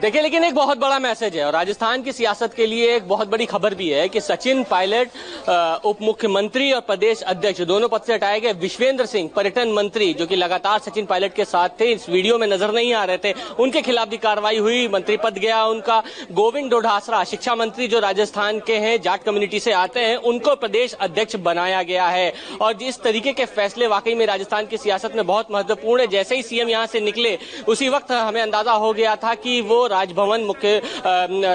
देखिए, लेकिन एक बहुत बड़ा मैसेज है और राजस्थान की सियासत के लिए एक बहुत बड़ी खबर भी है कि सचिन पायलट उप मुख्यमंत्री और प्रदेश अध्यक्ष दोनों पद से हटाए गए। विश्वेंद्र सिंह पर्यटन मंत्री, जो कि लगातार सचिन पायलट के साथ थे, इस वीडियो में नजर नहीं आ रहे थे, उनके खिलाफ भी कार्रवाई हुई, मंत्री पद गया उनका। गोविंद डोडासरा शिक्षा मंत्री, जो राजस्थान के हैं, जाट कम्युनिटी से आते हैं, उनको प्रदेश अध्यक्ष बनाया गया है। और जिस तरीके के फैसले वाकई में राजस्थान की सियासत में बहुत महत्वपूर्ण है। जैसे ही सीएम यहां से निकले उसी वक्त हमें अंदाजा हो गया था कि वो राजभवन मुख्य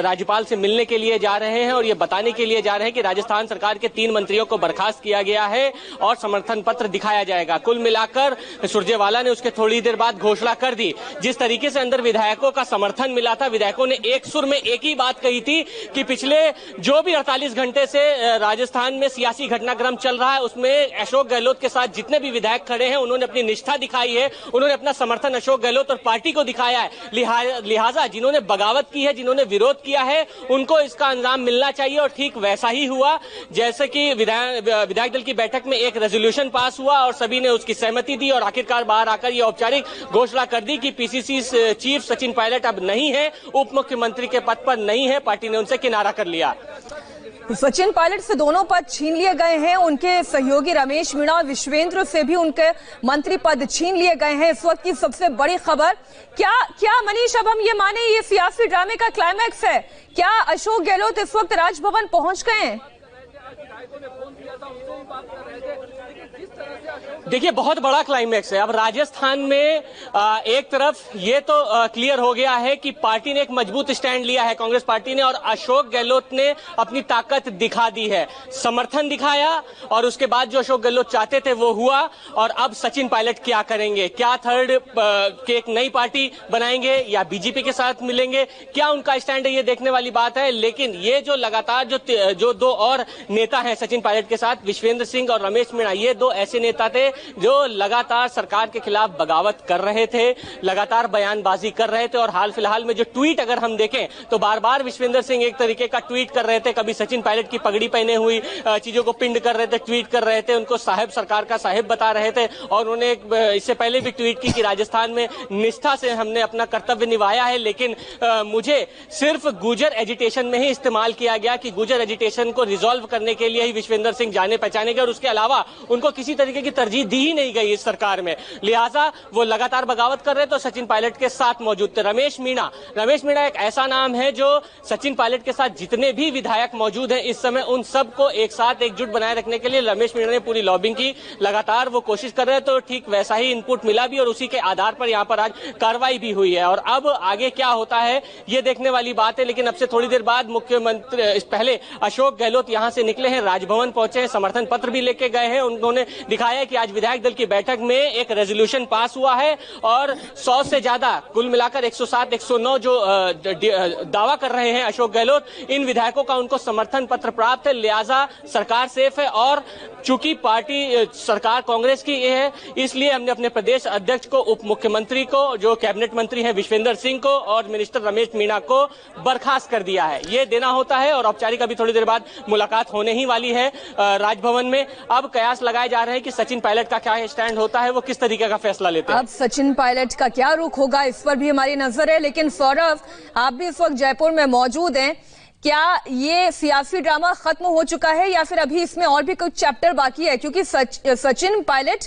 राज्यपाल से मिलने के लिए जा रहे हैं और ये बताने के लिए जा रहे हैं कि राजस्थान सरकार के 3 मंत्रियों को बर्खास्त किया गया है और समर्थन पत्र दिखाया जाएगा। कुल मिलाकर सुरजेवाला ने उसके थोड़ी देर बाद घोषणा कर दी। जिस तरीके से अंदर विधायकों का समर्थन मिला था, विधायकों ने एक सुर में एक ही बात कही थी कि पिछले जो भी 48 घंटे से राजस्थान में सियासी घटनाक्रम चल रहा है उसमें अशोक गहलोत के साथ जितने भी विधायक खड़े हैं उन्होंने अपनी निष्ठा दिखाई है, उन्होंने अपना समर्थन अशोक गहलोत और पार्टी को दिखाया है। लिहाजा जिन्होंने बगावत की है, जिन्होंने विरोध किया है, उनको इसका अंजाम मिलना चाहिए। और ठीक वैसा ही हुआ जैसे कि विधायक दल की बैठक में एक रेजोल्यूशन पास हुआ और सभी ने उसकी सहमति दी और आखिरकार बाहर आकर यह औपचारिक घोषणा कर दी कि पीसीसी चीफ सचिन पायलट अब नहीं है, उप मुख्यमंत्री के पद पर नहीं है, पार्टी ने उनसे किनारा कर लिया। सचिन पायलट से दोनों पद छीन लिए गए हैं, उनके सहयोगी रमेश मीणा और विश्वेंद्र से भी उनके मंत्री पद छीन लिए गए हैं। इस वक्त की सबसे बड़ी खबर क्या मनीष, अब हम ये माने ये सियासी ड्रामे का क्लाइमैक्स है? क्या अशोक गहलोत इस वक्त राजभवन पहुंच गए हैं? देखिए, बहुत बड़ा क्लाइमैक्स है। अब राजस्थान में एक तरफ ये तो क्लियर हो गया है कि पार्टी ने एक मजबूत स्टैंड लिया है, कांग्रेस पार्टी ने, और अशोक गहलोत ने अपनी ताकत दिखा दी है, समर्थन दिखाया और उसके बाद जो अशोक गहलोत चाहते थे वो हुआ। और अब सचिन पायलट क्या करेंगे? क्या थर्ड के एक नई पार्टी बनाएंगे या बीजेपी के साथ मिलेंगे? क्या उनका स्टैंड है, ये देखने वाली बात है। लेकिन ये जो लगातार जो 2 और नेता हैं सचिन पायलट के साथ, विश्वेंद्र सिंह और रमेश मीणा, ये 2 ऐसे नेता थे जो लगातार सरकार के खिलाफ बगावत कर रहे थे, लगातार बयानबाजी कर रहे थे। और हाल फिलहाल में जो ट्वीट अगर हम देखें तो बार बार विश्वेंद्र सिंह एक तरीके का ट्वीट कर रहे थे, कभी सचिन पायलट की पगड़ी पहने हुई चीजों को पिंड कर रहे थे, ट्वीट कर रहे थे, उनको साहिब, सरकार का साहिब बता रहे थे। और उन्होंने इससे पहले भी ट्वीट की कि राजस्थान में निष्ठा से हमने अपना कर्तव्य निभाया है, लेकिन मुझे सिर्फ गुर्जर एजिटेशन में ही इस्तेमाल किया गया कि गुर्जर एजिटेशन को रिजॉल्व करने के लिए ही विश्वेंद्र सिंह जाने पहचाने गए और उसके अलावा उनको किसी तरीके की तरजीह दी ही नहीं गई इस सरकार में। लिहाजा वो लगातार बगावत कर रहे तो सचिन पायलट के साथ मौजूद थे। रमेश मीणा एक ऐसा नाम है जो सचिन पायलट के साथ जितने भी विधायक मौजूद हैं इस समय, उन सबको एक साथ एकजुट बनाए रखने के लिए रमेश मीणा ने पूरी लॉबिंग की, लगातार वो कोशिश कर रहे, तो ठीक वैसा ही इनपुट मिला भी और उसी के आधार पर यहाँ पर आज कार्रवाई भी हुई है। और अब आगे क्या होता है ये देखने वाली बात है। लेकिन अब से थोड़ी देर बाद मुख्यमंत्री, पहले अशोक गहलोत यहाँ से निकले हैं, राजभवन पहुंचे हैं, समर्थन पत्र भी लेके गए हैं। उन्होंने दिखाया कि आज विधायक दल की बैठक में एक रेजोल्यूशन पास हुआ है और 100 से ज्यादा, कुल मिलाकर 107, 109 जो दावा कर रहे हैं अशोक गहलोत, इन विधायकों का उनको समर्थन पत्र प्राप्त है। लिहाजा सरकार सेफ है। और चूंकि पार्टी सरकार कांग्रेस की है, इसलिए हमने अपने प्रदेश अध्यक्ष को, उप मुख्यमंत्री को, जो कैबिनेट मंत्री हैं विश्वेंद्र सिंह को और मिनिस्टर रमेश मीणा को बर्खास्त कर दिया है। ये देना होता है और औपचारिक अभी थोड़ी देर बाद मुलाकात होने ही वाली है राजभवन में। अब कयास लगाए जा रहे हैं कि सचिन पायलट का क्या स्टैंड होता है, वो किस तरीके का फैसला लेते हैं। अब सचिन पायलट का क्या रुख होगा इस पर भी हमारी नजर है। लेकिन सौरभ, आप भी इस वक्त जयपुर में मौजूद हैं, क्या ये सियासी ड्रामा खत्म हो चुका है या फिर अभी इसमें और भी कुछ चैप्टर बाकी है? क्योंकि सचिन पायलट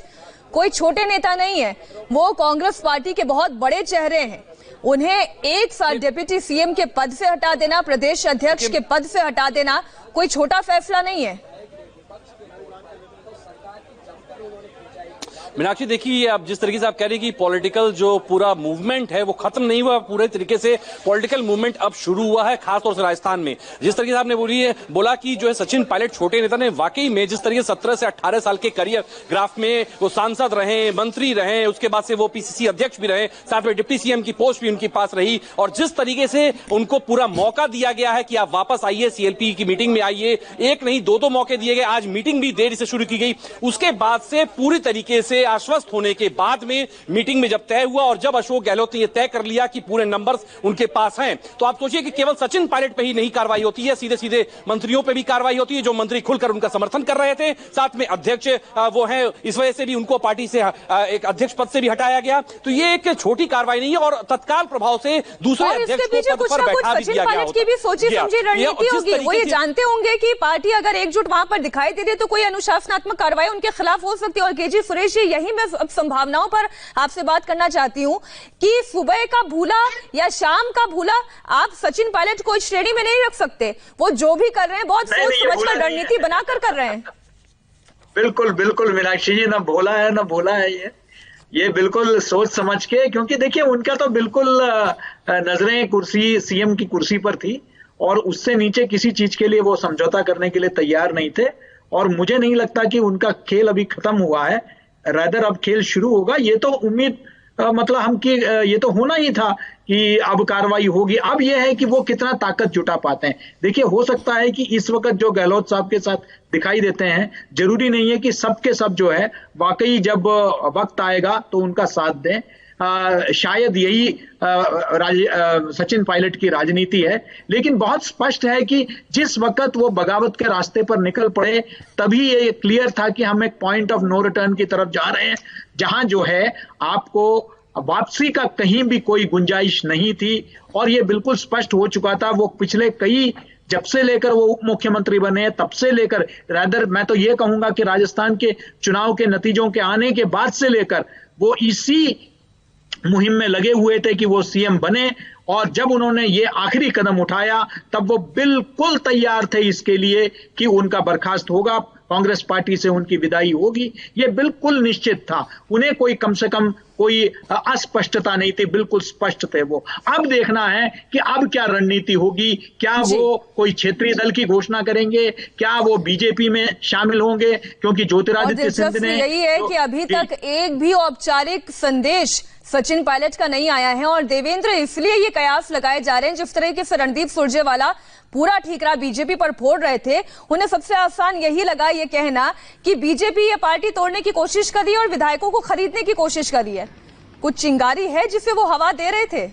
कोई छोटे नेता नहीं है, वो कांग्रेस पार्टी के बहुत बड़े चेहरे हैं। उन्हें एक साथ डिप्टी सीएम के पद से हटा देना, प्रदेश अध्यक्ष के पद से हटा देना कोई छोटा फैसला नहीं है। मीनाक्षी, देखिए, अब जिस तरीके से आप कह रही हैं कि पॉलिटिकल जो पूरा मूवमेंट है वो खत्म नहीं हुआ, पूरे तरीके से पॉलिटिकल मूवमेंट अब शुरू हुआ है, खासतौर से राजस्थान में। जिस तरीके से आपने बोला कि जो है सचिन पायलट छोटे नेता ने, वाकई में जिस तरीके से 17 से 18 साल के करियर ग्राफ में वो सांसद रहे, मंत्री रहे, उसके बाद से वो पीसीसी अध्यक्ष भी रहे, साथ में डिप्टी सीएम की पोस्ट भी उनके पास रही, और जिस तरीके से उनको पूरा मौका दिया गया है कि आप वापस आइए, सीएलपी की मीटिंग में आइए, एक नहीं 2 मौके दिए गए, आज मीटिंग भी देर से शुरू की गई, उसके बाद से पूरी तरीके से के आश्वस्त होने के बाद में मीटिंग में जब तय हुआ और जब अशोक गहलोत ने यह तय कर लिया कि पूरे नंबर्स उनके पास हैं, तो आप सोचिए कि केवल सचिन पायलट पे ही नहीं कार्रवाई होती है, सीधे सीधे मंत्रियों पे भी कार्रवाई होती है, जो मंत्री खुलकर उनका समर्थन कर रहे थे। साथ में अध्यक्ष वो हैं, इस वजह से भी उनको पार्टी से एक अध्यक्ष पद से भी हटाया गया। तो ये एक छोटी कार्रवाई नहीं है और तत्काल प्रभाव से दूसरे अध्यक्ष को पद पर बैठा भी दिया गया। की भी सोची समझी रणनीति होगी। वो ये जानते होंगे कि पार्टी अगर एकजुट वहां पर दिखाई दे रही है तो कोई अनुशासनात्मक कार्रवाई उनके खिलाफ हो सकती है। और केजी सुरेश जी, यही मैं अब संभावनाओं पर आपसे बात करना चाहती हूँ कि सुबह का भूला या शाम का भूला आप सचिन पायलट को इस श्रेणी में नहीं रख सकते। वो जो भी कर रहे हैं बहुत सोच समझकर रणनीति बनाकर कर रहे हैं। बिल्कुल बिल्कुल मीनाक्षी जी, ना भोला है ना भोला है ये बिल्कुल सोच समझ के, क्योंकि देखिए उनका तो बिल्कुल नजरें कुर्सी, सीएम की कुर्सी पर थी और उससे नीचे किसी चीज के लिए वो समझौता करने के लिए तैयार नहीं थे। और मुझे नहीं लगता कि उनका खेल अभी खत्म हुआ है, रादर अब खेल शुरू होगा। ये तो उम्मीद मतलब हम कि ये तो होना ही था कि अब कार्रवाई होगी। अब यह है कि वो कितना ताकत जुटा पाते हैं। देखिए, हो सकता है कि इस वक्त जो गहलोत साहब के साथ दिखाई देते हैं, जरूरी नहीं है कि सबके सब जो है वाकई जब वक्त आएगा तो उनका साथ दें। शायद यही सचिन पायलट की राजनीति है। लेकिन बहुत स्पष्ट है कि जिस वक्त वो बगावत के रास्ते पर निकल पड़े तभी ये क्लियर था कि हम एक पॉइंट ऑफ नो रिटर्न की तरफ जा रहे हैं, जहां जो है आपको वापसी का कहीं भी कोई गुंजाइश नहीं थी। और ये बिल्कुल स्पष्ट हो चुका था। वो पिछले जब से लेकर वो उप मुख्यमंत्री बने तब से लेकर, रादर मैं तो ये कहूंगा कि राजस्थान के चुनाव के नतीजों के आने के बाद से लेकर वो इसी मुहिम में लगे हुए थे कि वो सीएम बने। और जब उन्होंने ये आखिरी कदम उठाया तब वो बिल्कुल तैयार थे इसके लिए कि उनका बर्खास्त होगा, कांग्रेस पार्टी से उनकी विदाई होगी। ये बिल्कुल निश्चित था। उन्हें कोई कम से कम कोई अस्पष्टता नहीं थी, बिल्कुल स्पष्ट थे वो। अब देखना है कि अब क्या रणनीति होगी। क्या वो कोई क्षेत्रीय दल की घोषणा करेंगे, क्या वो बीजेपी में शामिल होंगे, क्योंकि ज्योतिरादित्य सिंधिया ने यही है कि अभी तक एक भी औपचारिक संदेश सचिन पायलट का नहीं आया है। और देवेंद्र, इसलिए ये कयास लगाए जा रहे हैं, जिस तरीके से रणदीप सुरजेवाला पूरा ठीकरा बीजेपी पर फोड़ रहे थे, उन्हें सबसे आसान यही लगा ये कहना कि बीजेपी ये पार्टी तोड़ने की कोशिश कर रही है और विधायकों को खरीदने की कोशिश कर रही है। कुछ चिंगारी है जिसे वो हवा दे रहे थे।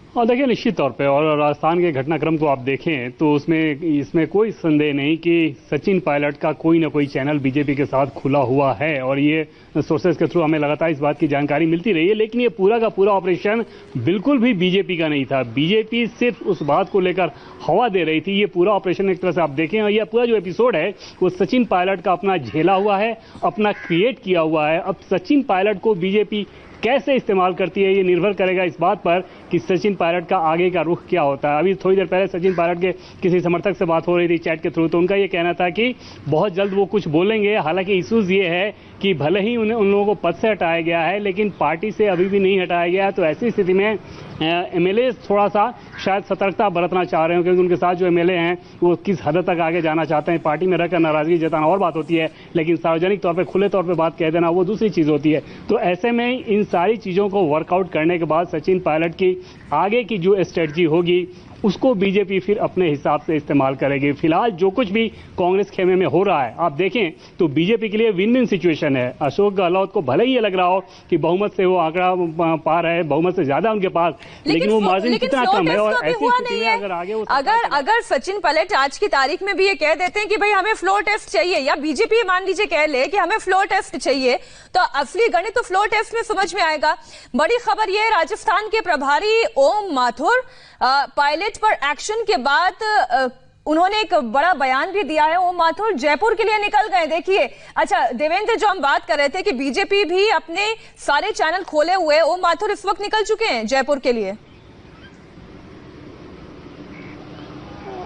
और देखिए, निश्चित तौर पे और राजस्थान के घटनाक्रम को आप देखें तो इसमें कोई संदेह नहीं कि सचिन पायलट का कोई ना कोई चैनल बीजेपी के साथ खुला हुआ है। और ये सोर्सेज के थ्रू हमें लगातार इस बात की जानकारी मिलती रही है। लेकिन ये पूरा का पूरा ऑपरेशन बिल्कुल भी बीजेपी का नहीं था। बीजेपी सिर्फ उस बात को लेकर हवा दे रही थी। ये पूरा ऑपरेशन एक तरह से आप देखें, और यह पूरा जो एपिसोड है वो सचिन पायलट का अपना झेला हुआ है, अपना क्रिएट किया हुआ है। अब सचिन पायलट को बीजेपी कैसे इस्तेमाल करती है ये निर्भर करेगा इस बात पर कि सचिन पायलट का आगे का रुख क्या होता है। अभी थोड़ी देर पहले सचिन पायलट के किसी समर्थक से बात हो रही थी चैट के थ्रू, तो उनका ये कहना था कि बहुत जल्द वो कुछ बोलेंगे। हालांकि इशूज ये है कि भले ही उन लोगों को पद से हटाया गया है लेकिन पार्टी से अभी भी नहीं हटाया गया है। तो ऐसी स्थिति में एमएलए थोड़ा सा शायद सतर्कता बरतना चाह रहे हो, क्योंकि उनके साथ जो एमएलए हैं वो किस हद तक आगे जाना चाहते हैं। पार्टी में रहकर नाराजगी जताना और बात होती है, लेकिन सार्वजनिक तौर पर खुले तौर पर बात कह देना वो दूसरी चीज होती है। तो ऐसे में इन सारी चीजों को वर्कआउट करने के बाद सचिन पायलट की आगे की जो स्ट्रेटजी होगी उसको बीजेपी फिर अपने हिसाब से इस्तेमाल करेगी। फिलहाल जो कुछ भी कांग्रेस खेमे में हो रहा है आप देखें तो बीजेपी के लिए विन विन सिचुएशन है। अशोक गहलोत को भले ही ये लग रहा हो कि बहुमत से वो आंकड़ा पार है, बहुमत से ज्यादा उनके पास, लेकिन वो मार्जिन कितना कम है। और ऐसी स्थिति में अगर आगे अगर सचिन पायलट आज की तारीख में भी ये कह देते हैं कि भाई हमें फ्लोर टेस्ट चाहिए, या बीजेपी मान लीजिए कह ले कि हमें फ्लोर टेस्ट चाहिए, तो असली गणित तो फ्लोर टेस्ट में समझ में आएगा। बड़ी खबर यह है, राजस्थान के प्रभारी ओम माथुर पायलट पर एक्शन के बाद उन्होंने एक बड़ा बयान भी दिया है। ओम माथुर जयपुर के लिए निकल गए। देखिए, अच्छा देवेंद्र, जो हम बात कर रहे थे कि बीजेपी भी अपने सारे चैनल खोले हुए, ओम माथुर इस वक्त निकल चुके हैं जयपुर के लिए।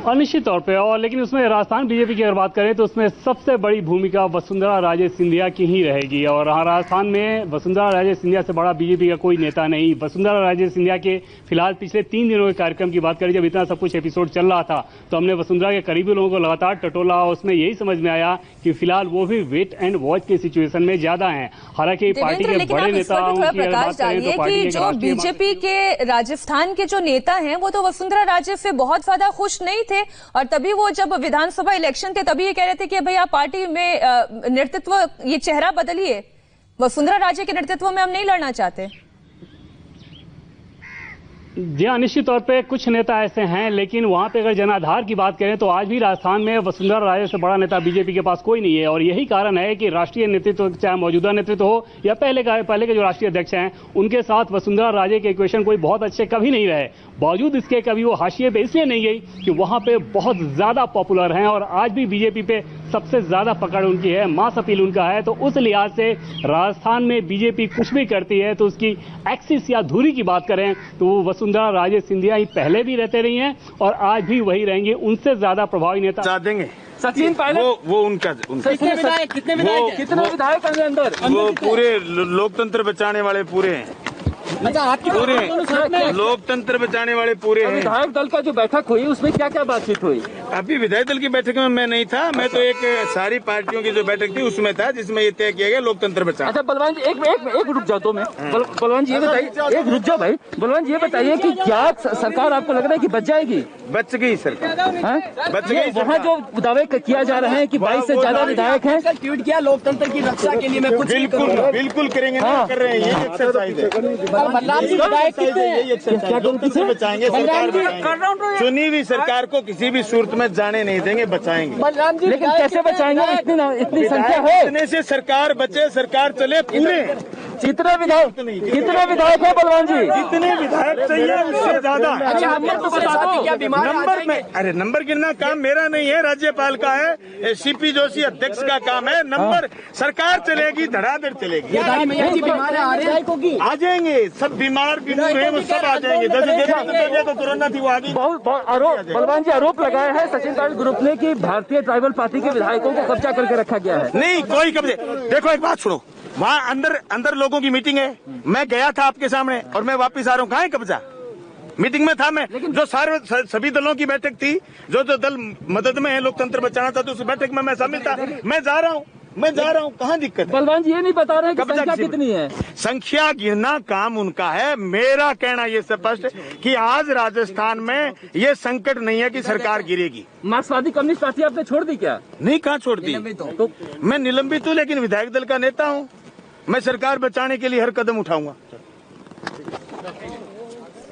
अनिश्चित तौर पे। और लेकिन उसमें राजस्थान बीजेपी की अगर बात करें तो उसमें सबसे बड़ी भूमिका वसुंधरा राजे सिंधिया की ही रहेगी। और राजस्थान में वसुंधरा राजे सिंधिया से बड़ा बीजेपी का कोई नेता नहीं। वसुंधरा राजे सिंधिया के फिलहाल पिछले 3 दिनों के कार्यक्रम की बात करें, जब इतना सब कुछ एपिसोड चल रहा था तो हमने वसुंधरा के करीबी लोगों को लगातार टटोला, उसमें यही समझ में आया कि फिलहाल वो भी वेट एंड वॉच की सिचुएशन में ज्यादा है। हालांकि पार्टी के बड़े नेताओं की अगर बात करें तो पार्टी जो बीजेपी के राजस्थान के जो नेता हैं वो तो वसुंधरा राजे से बहुत ज्यादा खुश नहीं थे और तभी वो जब विधानसभा इलेक्शन थे तभी ये कह रहे थे कि भाई आप पार्टी में नेतृत्व ये चेहरा बदलिए, वसुंधरा राजे के नेतृत्व में हम नहीं लड़ना चाहते। जी हाँ, निश्चित तौर पे कुछ नेता ऐसे हैं, लेकिन वहां पे अगर जनाधार की बात करें तो आज भी राजस्थान में वसुंधरा राजे से बड़ा नेता बीजेपी के पास कोई नहीं है। और यही कारण है कि राष्ट्रीय नेतृत्व, चाहे मौजूदा नेतृत्व हो या पहले के जो राष्ट्रीय अध्यक्ष हैं, उनके साथ वसुंधरा राजे के इक्वेशन कोई बहुत अच्छे कभी नहीं रहे। बावजूद इसके कभी वो हाशिए पे इसलिए नहीं गई कि वहां पे बहुत ज्यादा पॉपुलर हैं और आज भी बीजेपी पे सबसे ज्यादा पकड़ उनकी है, मास अपील उनका है। तो उस लिहाज से राजस्थान में बीजेपी कुछ भी करती है तो उसकी एक्सिस या धुरी की बात करें तो वो वसुंधरा राजे सिंधिया ही पहले भी रहते रही हैं और आज भी वही रहेंगे। उनसे ज्यादा प्रभावी नेता चाह देंगे सचिन पायलट वो उनका कितने विधायक अंदर वो पूरे लोकतंत्र बचाने वाले पूरे हैं। अच्छा, आपकी पूरे लोकतंत्र बचाने वाले पूरे हैं। विधायक दल का जो बैठक हुई उसमें क्या क्या बातचीत हुई? अभी विधायक दल की बैठक में मैं नहीं था, मैं तो एक सारी पार्टियों की जो बैठक थी उसमें था जिसमें ये तय किया गया लोकतंत्र बचाना। अच्छा बलवान जी, एक रुक जाओ तो मैं बलवान जी ये बताइए, एक रुक जाओ भाई, बलवान जी ये बताइए कि क्या सरकार आपको लग रहा है कि बच जाएगी? बच गई सरकार, बच गई। वहाँ जो दावे किया जा रहे हैं कि 22 से ज्यादा विधायक हैं, ट्वीट किया लोकतंत्र की रक्षा के लिए मैं कुछ बिल्कुल करेंगे, कर रहे हैं, ये एक्सरसाइज है। बलराम जी विधायक कितने हैं? बचाएंगे सरकार, चुनी हुई सरकार को किसी भी सूरत में जाने नहीं देंगे, बचाएंगे। बलराम जी लेकिन कैसे बचाएंगे? इतनी संख्या है, इतने से सरकार बचे, सरकार चले पूरे। कितने विधायक है बलवान जी? जितने विधायक चाहिए उससे ज्यादा। अच्छा नंबर में, अरे नंबर गिनना काम मेरा नहीं है, राज्यपाल का है, सीपी जोशी अध्यक्ष का काम है। नंबर सरकार चलेगी, धड़ाधड़ चलेगी। आ जाएंगे सब, बीमार बीमार है वो सब आ जाएंगे। जैसे तो कोरोना थी वो आ गई। बहुत आरोप बलवान जी आरोप लगाया है सचिन पायलट ग्रुप ने कि भारतीय ट्राइबल पार्टी के विधायकों को कब्जा करके रखा गया है। नहीं, कोई कब्जे। देखो एक बात सुनो, वहाँ अंदर लोगों की मीटिंग है, मैं गया था आपके सामने और मैं वापस आ रहा हूँ। कहाँ है कब्जा? मीटिंग में था मैं। जो सभी दलों की बैठक थी, जो दल मदद में है लोकतंत्र बचाना था, तो उस बैठक में मैं शामिल था। मैं जा रहा हूँ, कहाँ दिक्कत है? बलवान जी ये नहीं बता रहे कि संख्या कितनी है? संख्या गिनना काम उनका है। मेरा कहना ये स्पष्ट कि आज राजस्थान में ये संकट नहीं है कि सरकार गिरेगी। मार्क्सवादी कम्युनिस्ट पार्टी आपने छोड़ दी क्या? नहीं, कहाँ छोड़ दी? तो मैं निलंबित हूँ, लेकिन विधायक दल का नेता हूँ। मैं सरकार बचाने के लिए हर कदम उठाऊंगा।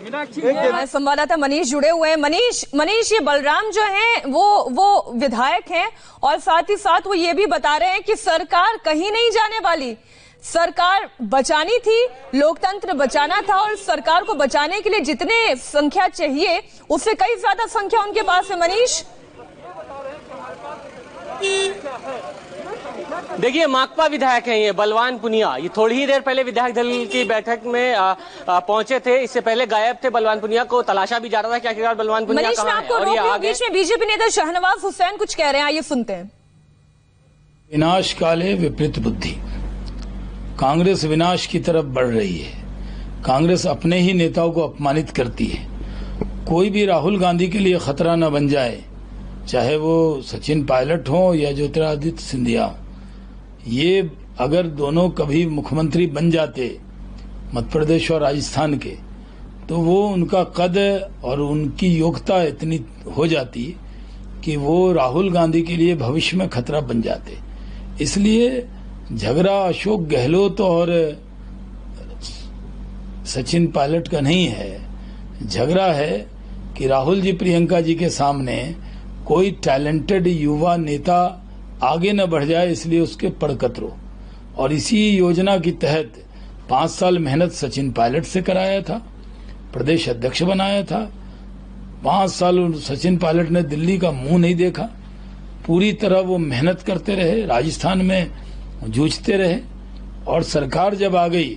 हमारे संवाददाता मनीष जुड़े हुए हैं। मनीष, ये बलराम जो हैं वो विधायक हैं और साथ ही साथ वो ये भी बता रहे हैं कि सरकार कहीं नहीं जाने वाली, सरकार बचानी थी, लोकतंत्र बचाना था और सरकार को बचाने के लिए जितने संख्या चाहिए उससे कई ज्यादा संख्या उनके पास है। मनीष, देखिए, माकपा विधायक हैं ये बलवान पुनिया, ये थोड़ी ही देर पहले विधायक दल की बैठक में पहुंचे थे। इससे पहले गायब थे। बलवान पुनिया को तलाशा भी जा रहा था कि आखिरकार बलवान पुनिया कहाँ है। और ये आगे बीच में बीजेपी नेता शहनवाज हुसैन कुछ कह रहे हैं, आइए सुनते हैं। विनाश काले विपरीत बुद्धि, कांग्रेस विनाश की तरफ बढ़ रही है। कांग्रेस अपने ही नेताओं को अपमानित करती है। कोई भी राहुल गांधी के लिए खतरा न बन जाए, चाहे वो सचिन पायलट हो या ज्योतिरादित्य सिंधिया हो। ये अगर दोनों कभी मुख्यमंत्री बन जाते मध्य प्रदेश और राजस्थान के, तो वो उनका कद और उनकी योग्यता इतनी हो जाती कि वो राहुल गांधी के लिए भविष्य में खतरा बन जाते। इसलिए झगड़ा अशोक गहलोत और सचिन पायलट का नहीं है, झगड़ा है कि राहुल जी प्रियंका जी के सामने कोई टैलेंटेड युवा नेता आगे न बढ़ जाए, इसलिए उसके पड़कतरो। और इसी योजना के तहत 5 साल मेहनत सचिन पायलट से कराया था, प्रदेश अध्यक्ष बनाया था। 5 साल सचिन पायलट ने दिल्ली का मुंह नहीं देखा, पूरी तरह वो मेहनत करते रहे, राजस्थान में जूझते रहे। और सरकार जब आ गई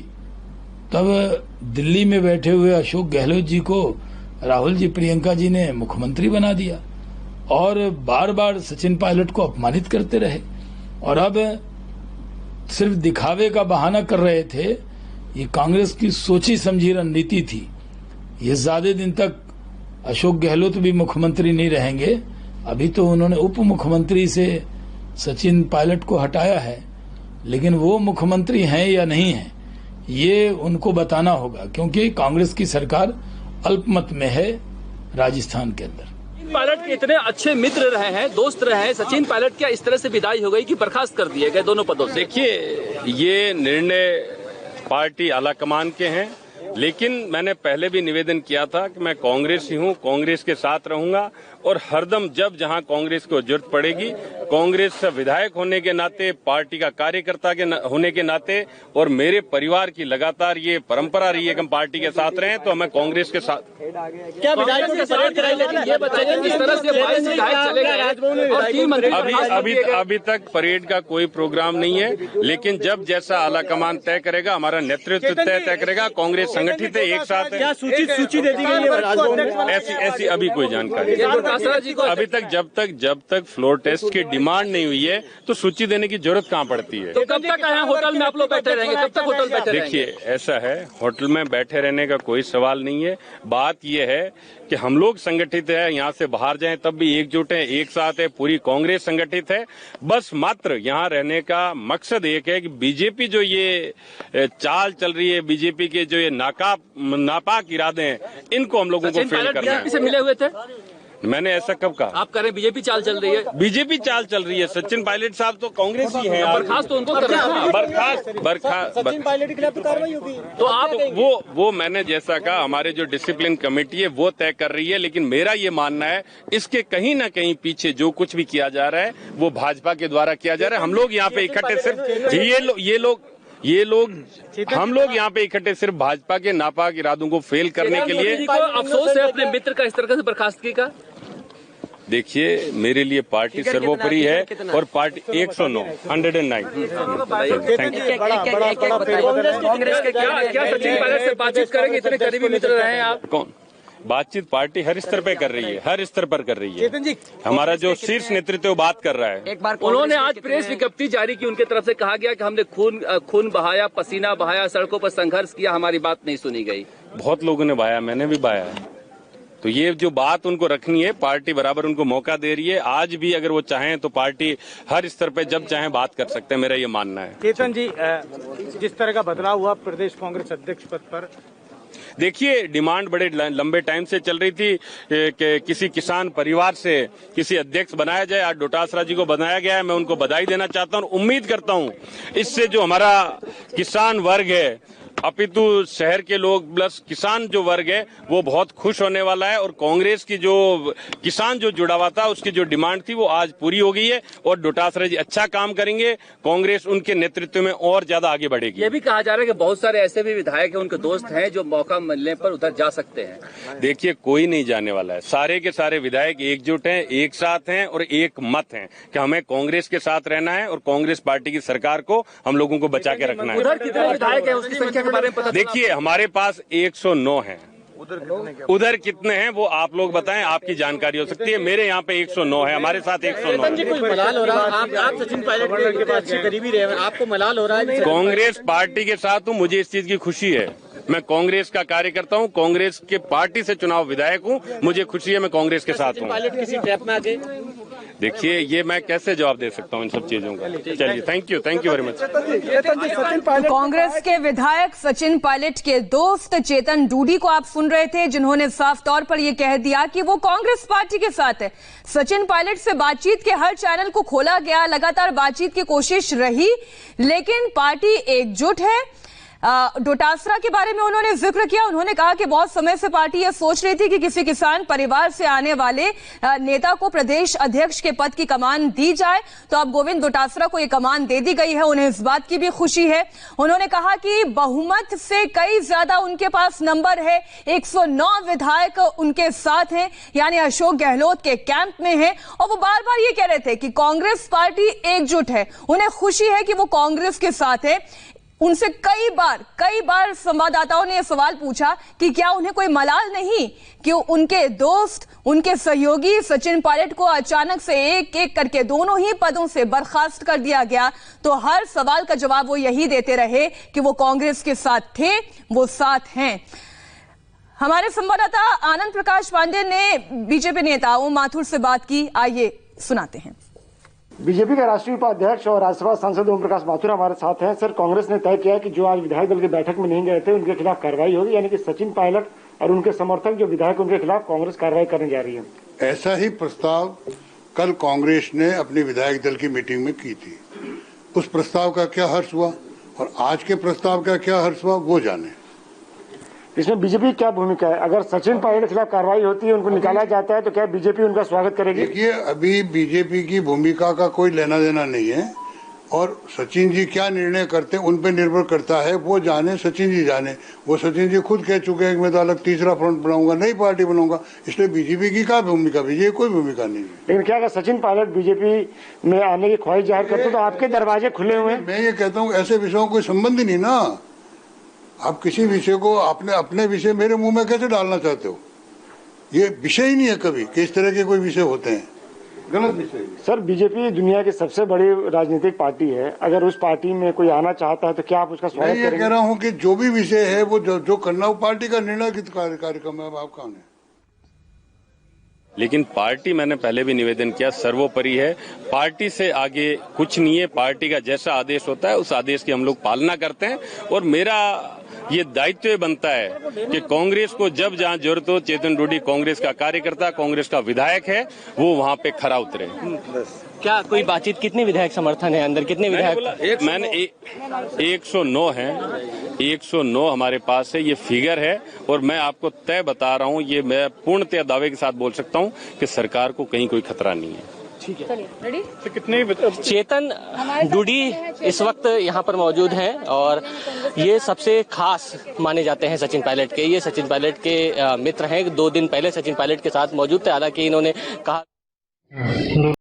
तब दिल्ली में बैठे हुए अशोक गहलोत जी को राहुल जी प्रियंका जी ने मुख्यमंत्री बना दिया और बार बार सचिन पायलट को अपमानित करते रहे। और अब सिर्फ दिखावे का बहाना कर रहे थे। ये कांग्रेस की सोची समझी रणनीति थी। ये ज्यादा दिन तक अशोक गहलोत भी मुख्यमंत्री नहीं रहेंगे। अभी तो उन्होंने उप मुख्यमंत्री से सचिन पायलट को हटाया है, लेकिन वो मुख्यमंत्री हैं या नहीं हैं ये उनको बताना होगा, क्योंकि कांग्रेस की सरकार अल्पमत में है राजस्थान के अंदर। पायलट के इतने अच्छे मित्र रहे हैं, दोस्त रहे हैं, सचिन पायलट क्या इस तरह से विदाई हो गई कि बर्खास्त कर दिए गए दोनों पदों से? देखिए, ये निर्णय पार्टी आलाकमान के हैं, लेकिन मैंने पहले भी निवेदन किया था कि मैं कांग्रेसी हूं, कांग्रेस के साथ रहूंगा और हरदम जब जहां कांग्रेस को जरूरत पड़ेगी, कांग्रेस से विधायक होने के नाते, पार्टी का कार्यकर्ता के होने के नाते और मेरे परिवार की लगातार ये परंपरा रही है कि हम पार्टी के साथ रहें, तो मैं कांग्रेस के साथ। क्या विधायकों के परेड कराई, लेकिन ये बताइए किस तरह से 22 विधायक चले गए और 3 मंत्री अभी तक परेड का कोई प्रोग्राम नहीं है, लेकिन जब जैसा आलाकमान तय करेगा, हमारा नेतृत्व तय करेगा, कांग्रेस संगठित है, एक साथ है। क्या सूची दे दी गई है? ऐसी अभी कोई जानकारी अभी तक जब तक फ्लोर टेस्ट की डिमांड नहीं हुई है तो सूची देने की जरूरत कहाँ पड़ती है? तो कब तक यहाँ होटल में आप लोग बैठे रहेंगे? कब तक होटल बैठे रहेंगे? देखिए, ऐसा है, होटल में बैठे रहने का कोई सवाल नहीं है। बात यह है कि हम लोग संगठित है, यहाँ से बाहर जाएं तब भी एकजुट है, एक साथ है, पूरी कांग्रेस संगठित है। बस मात्र यहाँ रहने का मकसद एक है कि बीजेपी जो ये चाल चल रही है, बीजेपी के जो ये नापाक इरादे हैं, इनको हम लोगों को फेल करना है। से मिले हुए थे? मैंने ऐसा कब कहा? आप कह रहे हैं बीजेपी चाल चल रही है? बीजेपी चाल चल रही है। सचिन पायलट साहब तो कांग्रेस ही हैं। बर्खास्त तो उनको करना है। बर्खास्त सचिन पायलट के खिलाफ तो कार्रवाई होगी। तो आप वो मैंने जैसा कहा, हमारे जो डिसिप्लिन कमेटी है वो तय कर रही है, लेकिन मेरा ये मानना है इसके कहीं ना कहीं पीछे जो कुछ भी किया जा रहा है वो भाजपा के द्वारा किया जा रहा है। हम लोग यहाँ पे इकट्ठे सिर्फ हम लोग यहाँ पे इकट्ठे सिर्फ भाजपा के नापाक इरादों को फेल करने के लिए। अफसोस है अपने मित्र का इस तरह से बर्खास्तगी का। देखिए, मेरे लिए पार्टी सर्वोपरि है और पार्टी 109 109। कांग्रेस के क्या सचिन पायलट से बातचीत करेंगे? इतने करीबी मित्र रहे हैं आप। कौन बातचीत? पार्टी हर स्तर पे कर रही है, हर स्तर पर कर रही है। हमारा जो शीर्ष नेतृत्व बात कर रहा है। उन्होंने आज प्रेस विज्ञप्ति जारी की, उनकी तरफ से कहा गया कि हमने खून बहाया, पसीना बहाया, सड़कों पर संघर्ष किया, हमारी बात नहीं सुनी गई। बहुत लोगों ने बहाया, मैंने भी बहाया है। तो ये जो बात उनको रखनी है, पार्टी बराबर उनको मौका दे रही है। आज भी अगर वो चाहें तो पार्टी हर स्तर पे जब चाहें बात कर सकते हैं, मेरा ये मानना है। चेतन जी, जिस तरह का बदलाव हुआ प्रदेश कांग्रेस अध्यक्ष पद पर, देखिए, डिमांड बड़े लंबे टाइम से चल रही थी कि किसी किसान परिवार से किसी अध्यक्ष बनाया जाए। आज डोटासरा जी को बनाया गया है, मैं उनको बधाई देना चाहता हूं। उम्मीद करता हूं इससे जो हमारा किसान वर्ग है, अपितु शहर के लोग प्लस किसान जो वर्ग है, वो बहुत खुश होने वाला है। और कांग्रेस की जो किसान जो जुड़ा हुआ था, उसकी जो डिमांड थी वो आज पूरी हो गई है और डोटासरा जी अच्छा काम करेंगे। कांग्रेस उनके नेतृत्व में और ज्यादा आगे बढ़ेगी। ये भी कहा जा रहा है कि बहुत सारे ऐसे भी विधायक हैं, उनके दोस्त हैं, जो मौका मिलने पर उधर जा सकते हैं। देखिए, कोई नहीं जाने वाला है। सारे के सारे विधायक एकजुट हैं, एक साथ हैं और एक मत हैं कि हमें कांग्रेस के साथ रहना है और कांग्रेस पार्टी की सरकार को हम लोगों को बचा के रखना है। उधर कितने विधायक हैं, उसकी संख्या के बारे में पता? देखिए, हमारे पास 109 हैं। उधर कितने हैं वो आप लोग बताएं, आपकी जानकारी हो सकती है। मेरे यहाँ पे 109 है, हमारे साथ 109 है। कुछ मलाल हो रहा है? आप सचिन पायलट के अच्छी करीबी रहे, आपको मलाल हो रहा है? कांग्रेस पार्टी के साथ हूँ, मुझे इस चीज की खुशी है। मैं कांग्रेस का कार्यकर्ता हूँ, कांग्रेस के पार्टी से चुनाव विधायक हूँ, मुझे खुशी है, मैं कांग्रेस के साथ हूँ। पायलट किसी ट्रैप में आ गए? देखिए, ये मैं कैसे जवाब दे सकता हूँ इन सब चीजों का। चलिए, thank you very much. Congress के विधायक सचिन पायलट के दोस्त चेतन डूडी को आप सुन रहे थे, जिन्होंने साफ तौर पर यह कह दिया कि वो कांग्रेस पार्टी के साथ है। सचिन पायलट से बातचीत के हर चैनल को खोला गया, लगातार बातचीत की कोशिश रही, लेकिन पार्टी एकजुट है। डोटासरा के बारे में उन्होंने जिक्र किया। उन्होंने कहा कि बहुत समय से पार्टी यह सोच रही थी कि किसी किसान परिवार से आने वाले नेता को प्रदेश अध्यक्ष के पद की कमान दी जाए, तो अब गोविंद डोटासरा को यह कमान दे दी गई है। उन्हें इस बात की भी खुशी है। उन्होंने कहा कि बहुमत से कई ज्यादा उनके पास नंबर है, 109 विधायक उनके साथ हैं, यानी अशोक गहलोत के कैंप में है। और वो बार बार ये कह रहे थे कि कांग्रेस पार्टी एकजुट है, उन्हें खुशी है कि वो कांग्रेस के साथ है। उनसे कई बार संवाददाताओं ने यह सवाल पूछा कि क्या उन्हें कोई मलाल नहीं कि उनके दोस्त, उनके सहयोगी सचिन पायलट को अचानक से एक एक करके दोनों ही पदों से बर्खास्त कर दिया गया। तो हर सवाल का जवाब वो यही देते रहे कि वो कांग्रेस के साथ थे, वो साथ हैं। हमारे संवाददाता आनंद प्रकाश पांडे ने बीजेपी नेता ओम माथुर से बात की, आइए सुनाते हैं। बीजेपी के राष्ट्रीय उपाध्यक्ष और राज्यसभा सांसद ओम प्रकाश माथुर हमारे साथ हैं। सर, कांग्रेस ने तय किया कि जो आज विधायक दल की बैठक में नहीं गए थे उनके खिलाफ कार्रवाई होगी, यानी कि सचिन पायलट और उनके समर्थक जो विधायक उनके खिलाफ कांग्रेस कार्रवाई करने जा रही है। ऐसा ही प्रस्ताव कल कांग्रेस ने अपनी विधायक दल की मीटिंग में की थी। उस प्रस्ताव का क्या हर्ष हुआ और आज के प्रस्ताव का क्या हर्ष हुआ वो जाने। इसमें बीजेपी की क्या भूमिका है? अगर सचिन पायलट के खिलाफ कार्रवाई होती है, उनको निकाला जाता है, तो क्या बीजेपी उनका स्वागत करेगी? देखिए, अभी बीजेपी की भूमिका का कोई लेना देना नहीं है और सचिन जी क्या निर्णय करते हैं उन पर निर्भर करता है। वो जाने, सचिन जी जाने। वो सचिन जी खुद कह चुके हैं कि मैं तो अलग तीसरा फ्रंट बनाऊंगा, नई पार्टी बनाऊंगा। इसलिए बीजेपी की क्या भूमिका? बीजेपी कोई भूमिका नहीं है। लेकिन क्या अगर सचिन पायलट बीजेपी में आने की ख्वाहिश जाहिर करते तो आपके दरवाजे खुले हुए हैं? मैं ये कहता हूँ ऐसे विषयों कोई संबंध ही नहीं ना। आप किसी विषय को अपने विषय मेरे मुंह में कैसे डालना चाहते हो? ये विषय ही नहीं है कभी कि इस तरह के कोई विषय होते हैं। गलत विषय। सर, बीजेपी दुनिया की सबसे बड़ी राजनीतिक पार्टी है। अगर उस पार्टी में कोई आना चाहता है तो क्या आप उसका स्वागत करेंगे? मैं ये कह रहा हूँ कि जो भी विषय है वो जो करना वो पार्टी का निर्णय कार्यक्रम है। आप कौन है? लेकिन पार्टी, मैंने पहले भी निवेदन किया, सर्वोपरि है। पार्टी से आगे कुछ नहीं है। पार्टी का जैसा आदेश होता है उस आदेश की हम लोग पालना करते हैं और मेरा ये दायित्व बनता है कि कांग्रेस को जब जहां जरूरत हो, चेतन डूडी कांग्रेस का कार्यकर्ता, कांग्रेस का विधायक है, वो वहां पे खरा उतरे। क्या कोई बातचीत? कितने विधायक समर्थन है अंदर? कितने विधायक? मैंने 109 है, 109 हमारे पास है, ये फिगर है। और मैं आपको तय बता रहा हूँ, ये मैं पूर्णतः दावे के साथ बोल सकता हूँ कि सरकार को कहीं कोई खतरा नहीं है। ठीक है, रेडी? कितने चेतन डूडी इस वक्त यहाँ पर मौजूद हैं और ये सबसे खास माने जाते हैं सचिन पायलट के। ये सचिन पायलट के मित्र हैं। 2 दिन पहले सचिन पायलट के साथ मौजूद थे। हालांकि इन्होंने कहा